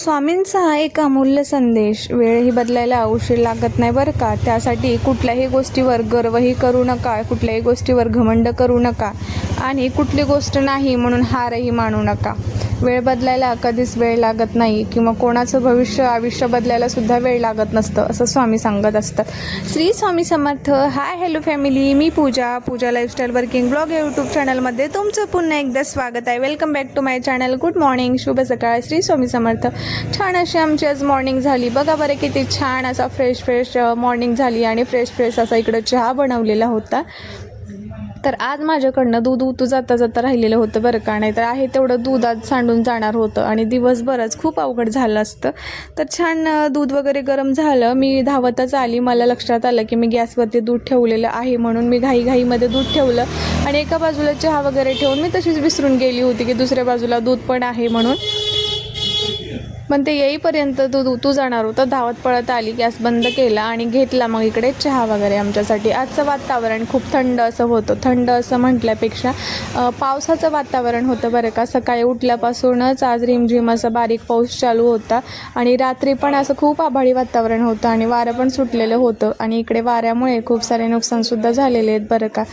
स्वामींचा हा एक अमूल्य संदेश, वेळही बदलायला उशीर लागत नाही बरं का. त्यासाठी कुठल्याही गोष्टीवर गर्वही करू नका, कुठल्याही गोष्टीवर घमंड करू नका आणि कुठली गोष्ट नाही म्हणून हारही मानू नका. वेळ बदलायला कधीच वेळ लागत नाही किंवा कोणाचं आयुष्य बदलायला सुद्धा वेळ लागत नसतं असं स्वामी सांगत असतात. Shri Swami Samarth. Hi hello family, मी पूजा लाईफस्टाईल वर्किंग ब्लॉग या यूट्यूब चॅनलमध्ये तुमचं पुन्हा एकदा स्वागत आहे. Welcome back to my channel. Good morning, शुभ सकाळ. श्री स्वामी समर्थ. छान अशी आमची आज मॉर्निंग झाली बघा बरं. किती छान असा फ्रेश मॉर्निंग झाली आणि फ्रेश असा इकडं चहा बनवलेला होता. तर आज माझ्याकडनं दूध उतू जाता राहिलेलं होतं बरं का. नाही तर आहे तेवढं दूध आज सांडून जाणार होतं आणि दिवसभरच खूप अवघड झालं असतं. तर छान दूध वगैरे गरम झालं. मी धावतच आली. मला लक्षात आलं की मी गॅसवरती दूध ठेवलेलं आहे म्हणून मी घाईमध्ये दूध ठेवलं आणि एका बाजूला चहा वगैरे ठेवून मी तशीच विसरून गेली होती की दुसऱ्या बाजूला दूध पण आहे म्हणून. पण ते येईपर्यंत दूध उतू जाणार होतं. धावत पळत आली, गॅस बंद केला आणि घेतला मग इकडे चहा वगैरे आमच्यासाठी. आजचं वातावरण खूप थंड असं होतं. थंड असं म्हटल्यापेक्षा पावसाचं वातावरण होतं बरं का. सकाळी उठल्यापासूनच आज रिमझिम असं बारीक पाऊस चालू होता आणि रात्री पण असं खूप आभाळी वातावरण होतं आणि वारं पण सुटलेलं होतं आणि इकडे वाऱ्यामुळे खूप सारे नुकसानसुद्धा झालेले आहेत बरं का.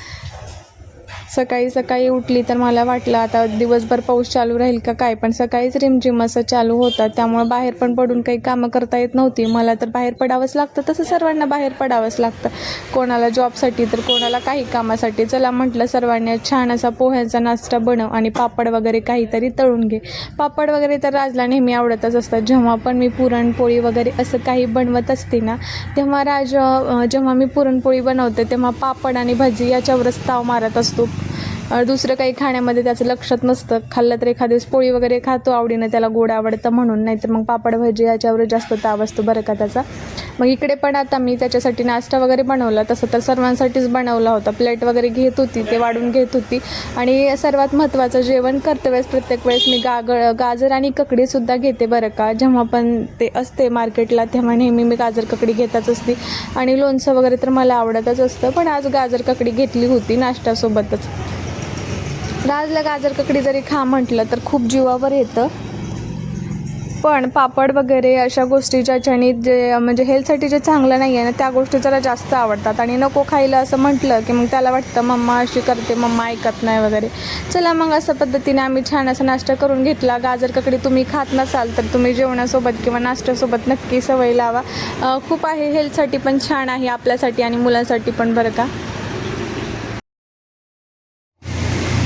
सकाळी उठली तर मला वाटलं आता दिवसभर पाऊस चालू राहील का काय, पण सकाळीच रिमझिम असं चालू होता त्यामुळे बाहेर पण पडून काही कामं करता येत नव्हती. मला तर बाहेर पडावंच लागतं, तसं सर्वांना बाहेर पडावंच लागतं, कोणाला जॉबसाठी तर कोणाला काही कामासाठी. चला म्हटलं सर्वांनी छान असा पोह्यांचा नाश्ता बनव आणि पापड वगैरे काहीतरी तळून घे. पापड वगैरे तर राजला नेहमी आवडतच असतात. जेव्हा पण मी पुरणपोळी वगैरे असं काही बनवत असते ना तेव्हा जेव्हा मी पुरणपोळी बनवते तेव्हा पापड आणि भजी याच्यावरच ताव मारत असतो. दुसरं काही खाण्यामध्ये त्याचं लक्षात नसतं. खाल्लं तर एखाद दिवस पोळी वगैरे खातो आवडीनं, त्याला गोड आवडतं म्हणून, नाहीतर मग पापड भजी याच्यावर जास्त ताव असतो बरं का त्याचा. मग इकडे पण आता मी त्याच्यासाठी नाश्ता वगैरे बनवला. तसं तर सर्वांसाठीच बनवला होता. प्लेट वगैरे घेत होती, ते वाढून घेत होती आणि सर्वात महत्त्वाचं जेवण करते वेळेस प्रत्येक वेळेस मी गाजर आणि ककडीसुद्धा घेते बरं का. जेव्हा पण ते असते मार्केटला तेव्हा नेहमी मी गाजर ककडी घेतच असते आणि लोणचं वगैरे तर मला आवडतच असतं. पण आज गाजर ककडी घेतली होती नाश्त्यासोबतच. राजला गाजर ककडी जरी खा म्हटलं तर खूप जीवावर येतं, पण पापड वगैरे अशा गोष्टी ज्याच्याने जे म्हणजे हेल्थसाठी जे चांगलं नाही आहे ना त्या गोष्टी जरा जास्त आवडतात आणि नको खायला असं म्हटलं की मग त्याला वाटतं मम्मा अशी करते, मम्मा ऐकत नाही वगैरे. चला मग अशा पद्धतीने आम्ही छान असा नाश्ता करून घेतला. गाजर ककडी तुम्ही खात नसाल तर तुम्ही जेवणासोबत किंवा नाश्त्यासोबत नक्की सवय लावा. खूप आहे, हेल्थसाठी पण छान आहे आपल्यासाठी आणि मुलांसाठी पण बरं का.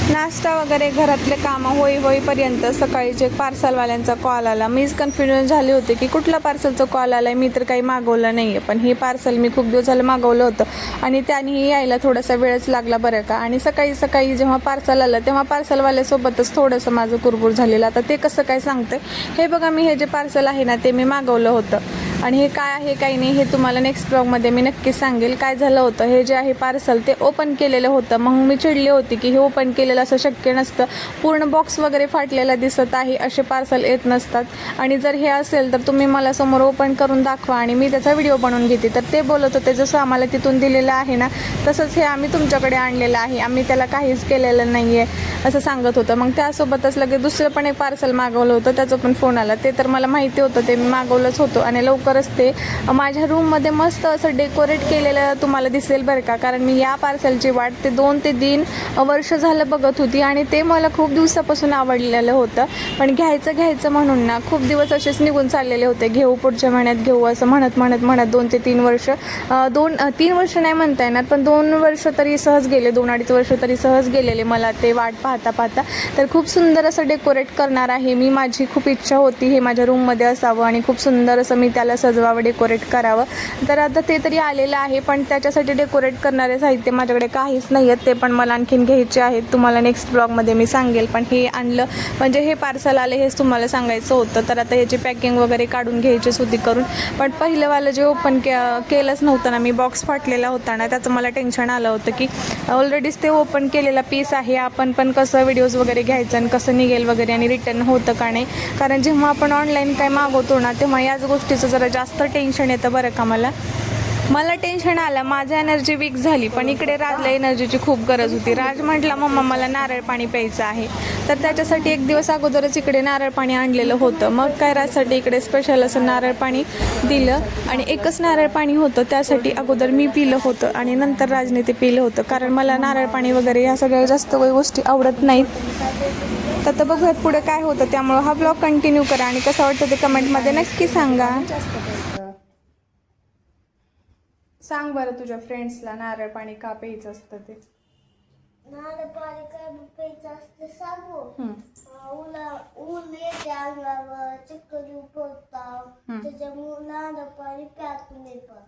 नाश्ता वगैरे घरातले कामं होईपर्यंत सकाळीच एक पार्सलवाल्यांचा कॉल आला. मीच कन्फ्युजन झाली होती की कुठला पार्सलचा कॉल आला आहे. मी तर काही मागवलं नाही आहे, पण हे पार्सल मी खूप दिवस झालं मागवलं होतं आणि त्यानेही यायला थोडासा वेळच लागला बरं का. आणि सकाळी जेव्हा पार्सल आलं तेव्हा पार्सलवाल्यासोबतच थोडंसं माझं कुरबुर झालेलं. आता ते कसं काय सांगते. हे बघा, मी हे जे पार्सल आहे ना ते मी मागवलं होतं आणि हे काय आहे काही नाही हे तुम्हाला नेक्स्ट ब्लॉगमध्ये मी नक्की सांगेल. काय झालं होतं, हे जे आहे पार्सल ते ओपन केलेलं होतं. मग मी चिडली होती की हे ओपन केलेलं असं शक्य नसतं, पूर्ण बॉक्स वगैरे फाटलेला दिसत आहे, असे पार्सल येत नसतात आणि जर हे असेल तर तुम्ही मला समोर ओपन करून दाखवा आणि मी त्याचा व्हिडिओ बनवून घेते. तर ते बोलत होते जसं आम्हाला तिथून दिलेलं आहे ना तसंच हे आम्ही तुमच्याकडे आणलेलं आहे, आम्ही त्याला काहीच केलेलं नाही आहे असं सांगत होतं. मग त्यासोबतच लगेच दुसरं पण एक पार्सल मागवलं होतं, त्याचा पण फोन आला. ते तर मला माहिती होतं, ते मी मागवलंच होतं आणि लवकरच ते माझ्या रूममध्ये मस्त असं डेकोरेट केलेलं तुम्हाला दिसेल बरं का. कारण मी या पार्सलची वाट ते 2 ते 3 वर्ष झालं बघत होती आणि ते मला खूप दिवसापासून आवडलेलं होतं. पण घ्यायचं म्हणून ना खूप दिवस असेच निघून चाललेले होते. घेऊ पुढच्या महिन्यात घेऊ असं म्हणत 2 ते 3 वर्ष, 3 वर्ष नाही म्हणता येणार पण 2 वर्ष तरी सहज गेले, 2-2.5 वर्ष तरी सहज गेलेले मला ते वाट पाहता. तर खूप सुंदर असं डेकोरेट करणार आहे मी. माझी खूप इच्छा होती हे माझ्या रूममध्ये असावं आणि खूप सुंदर असं मी त्याला सजवावं, डेकोरेट करावं. तर आता ते तरी आलेलं आहे, पण त्याच्यासाठी डेकोरेट करणारे साहित्य माझ्याकडे काहीच नाही आहेत. ते पण मला आणखीन घ्यायचे आहेत, तुम्हाला नेक्स्ट ब्लॉगमध्ये मी सांगेल. पण हे आणलं म्हणजे हे पार्सल आले हेच तुम्हाला सांगायचं होतं. तर आता ह्याची पॅकिंग वगैरे काढून घ्यायचीच होती करून, पण पहिलंवालं जे ओपन केलंच नव्हतं ना मी, बॉक्स फाटलेला होता ना त्याचं मला टेन्शन आलं होतं की ऑलरेडीच ते ओपन केलेला पीस आहे, आपण पण कसं व्हिडिओज वगैरे घ्यायचं आणि कसं निघेल वगैरे आणि रिटर्न होतं का नाही. कारण जेव्हा आपण ऑनलाईन काय मागवतो ना तेव्हा याच गोष्टीचं जरा जास्त टेन्शन येतं बरं का. मला टेन्शन आलं, माझी एनर्जी वीक झाली. पण इकडे राजला एनर्जीची खूप गरज होती. राज म्हटला मम्मा मला नारळ पाणी प्यायचं आहे. तर त्याच्यासाठी एक दिवस अगोदरच इकडे नारळ पाणी आणलेलं होतं. मग काय राजसाठी इकडे स्पेशल असं नारळ पाणी दिलं आणि एकच नारळ पाणी होतं, त्यासाठी अगोदर मी पिलं होतं आणि नंतर राजने ते पिलं होतं, कारण मला नारळ पाणी वगैरे ह्या सगळ्या जास्त काही गोष्टी आवडत नाहीत. तर आता बघूयात पुढे काय होतं. त्यामुळं हा ब्लॉग कंटिन्यू करा आणि कसं वाटतं ते कमेंटमध्ये नक्की सांगा. सांग बरं तुझ्या फ्रेंड्सला नारळ पाणी का प्यायचं असतं ते. नारळ पाणी काय प्यायचं असतं सांगू. ऊन येते अंगावर, चक्कर येऊ पडतात, त्याच्यामुळे नारळ पाणी प्यात नाही. पण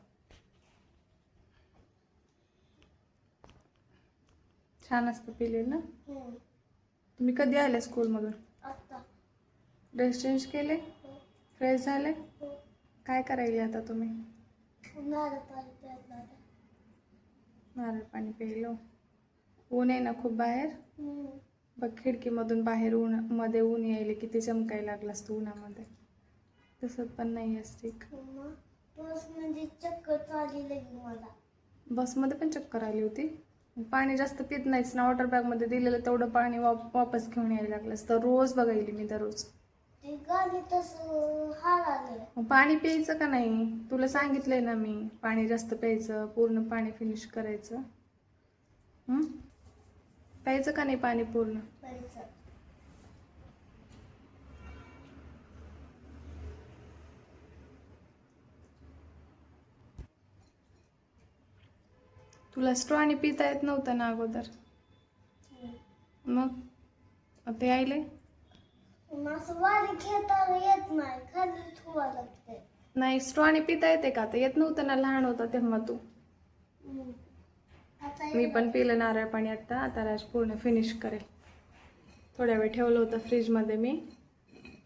छान असतं पिलेलं ना. तुम्ही कधी आले स्कूलमधून? आता ड्रेस चेंज केले, फ्रेश झाले, काय करायले आता तुम्ही? नारळ पाणी प्यायला. नारळ पाणी प्यायलो. ऊन आहे ना खूप बाहेर. बघ खिडकीमधून बाहेर मध्ये ऊन यायले किती चमकायला लागला असतं उन्हामध्ये. तसं पण नाही असते. बस म्हणजे चक्कर आली लगी मला. बसमध्ये पण चक्कर आली होती. पाणी जास्त पित नाहीच ना, वॉटर बॅगमध्ये दिलेलं तेवढं पाणी वापस घेऊन यायला लागलं असतं. रोज बघायली मी दररोज. ते गाणी तसं हार आले. पाणी प्यायचं का नाही, तुला सांगितलंय ना मी. पाणी जास्त प्यायचं, पूर्ण पाणी फिनिश करायचं. प्यायचं का नाही पाणी पूर्ण? तुला स्ट्रॉनी पिता येत नव्हतं ना अगोदर, मग आता यायले. वारी घेता येत नाही, खाली ठेवा लागते. नाही स्ट्रॉनी पिता येते का? आता येत नव्हतं ना लहान होता तेव्हा तू. मी पण पिलं नारळ पाणी आता राज पूर्ण फिनिश करेल. थोड्या वेळ ठेवलं होतं फ्रीजमध्ये मी,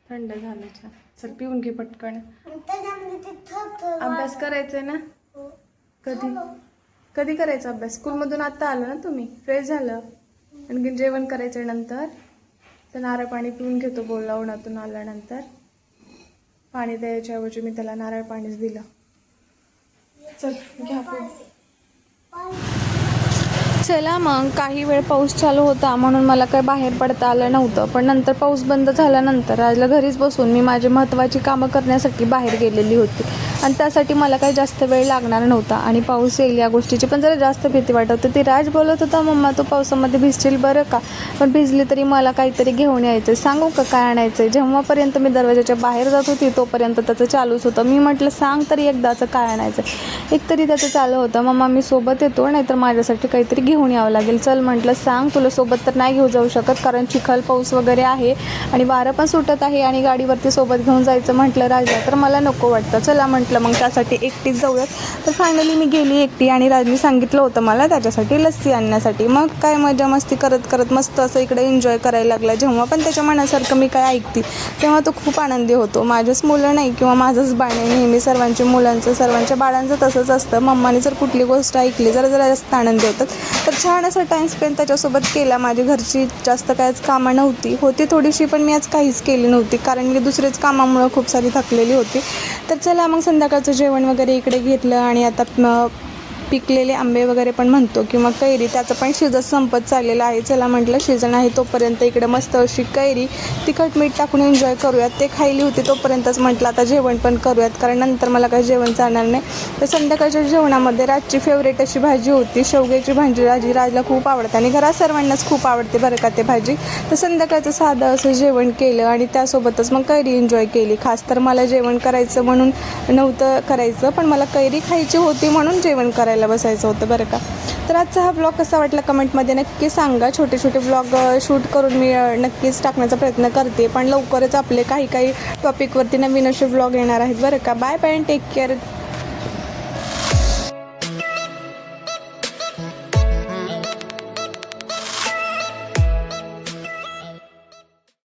थंड झालं छान. चल पिऊन घे पटकन. अभ्यास करायचंय ना. कधी करायचा अभ्यास? स्कूलमधून आता आलं ना तुम्ही, फ्रेश झालं, आणखी जेवण करायचं नंतर. तर नारळ पाणी पिऊन घेतो बोलला उन्हातून आल्यानंतर. पाणी द्यायच्या ऐवजी मी त्याला नारळ पाणीच दिलं. चल घ्या पिऊन. चला मग. काही वेळ पाऊस चालू होता म्हणून मला काही बाहेर पडता आलं नव्हतं, पण नंतर पाऊस बंद झाल्यानंतर राजला घरीच बसून मी माझी महत्त्वाची कामं करण्यासाठी बाहेर गेलेली होती आणि त्यासाठी मला काही जास्त वेळ लागणार नव्हता. आणि पाऊस येईल या गोष्टीची पण जरा जास्त भीती वाटत होती. राज बोलत होता, मम्मा तू पावसामध्ये भिजशील बरं का, पण भिजली तरी मला काहीतरी घेऊन यायचं, सांगू का काय आणायचं. जेव्हापर्यंत मी दरवाजाच्या बाहेर जात होती तोपर्यंत त्याचं चालूच होतं. मी म्हटलं सांग तरी एकदाचं काय आणायचं. एकतरी त्याचं चालू होतं, मम्मा मी सोबत येतो, नाहीतर माझ्यासाठी काहीतरी घेऊन यावं लागेल. चल म्हटलं सांग. तुला सोबत तर नाही घेऊ जाऊ शकत कारण चिखल पाऊस वगैरे आहे आणि वारं पण सुटत आहे आणि गाडीवरती सोबत घेऊन जायचं म्हटलं राजला तर मला नको वाटतं. चला म्हटलं मग त्यासाठी एकटीच जाऊयात. तर फायनली मी गेली एकटी आणि राजनी सांगितलं होतं मला त्याच्यासाठी लस्सी आणण्यासाठी. मग काय मजा मस्ती करत करत मस्त असं इकडे एन्जॉय करायला लागला. जेव्हा पण त्याच्या मनासारखं मी काय ऐकते तेव्हा तो खूप आनंदी होतो. माझ्याच मुलं नाही किंवा माझंच बाळ नाही, नेहमी सर्वांच्या मुलांचं सर्वांच्या बाळांचं तसंच असतं. मम्माने जर कुठली गोष्ट ऐकली जरा जास्त आनंदी होतात. तर छान असं टाईम स्पेंड त्याच्यासोबत केला. माझी घरची जास्त काहीच कामं नव्हती, होती थोडीशी, पण मी आज काहीच केली नव्हती कारण मी दुसरेच कामामुळं खूप सारी थकलेली होती. तर चला मग संध्याकाळचं जेवण वगैरे इकडे घेतलं आणि आता पिकलेले आंबे वगैरे पण म्हणतो किंवा कैरी, त्याचं पण सीझन संपत चाललेलं आहे. चला म्हटलं सीझन आहे तोपर्यंत इकडे मस्त अशी कैरी तिखट मीठ टाकून एन्जॉय करूयात. ते खायली होती तोपर्यंतच म्हटलं आता जेवण पण करूयात कारण नंतर मला काही जेवण चालणार नाही. तर संध्याकाळच्या जेवणामध्ये राजची फेवरेट अशी भाजी होती, शेवग्याची भाजी. राजला खूप आवडते आणि घरात सर्वांनाच खूप आवडते बरं का ते भाजी. तर संध्याकाळचं साधं असं जेवण केलं आणि त्यासोबतच मग कैरी एन्जॉय केली. खास तर मला जेवण करायचं म्हणून नव्हतं करायचं, पण मला कैरी खायची होती म्हणून जेवण करायला बसायचं होतं बरं का. तर आजचा हा ब्लॉग कसा वाटला कमेंटमध्ये नक्की सांगा. छोटे छोटे ब्लॉग शूट करून मी नक्कीच टाकण्याचा प्रयत्न करते, पण लवकरच आपले काही टॉपिकवरती नवीन असे ब्लॉग येणार आहेत बरं का. Bye bye, take care.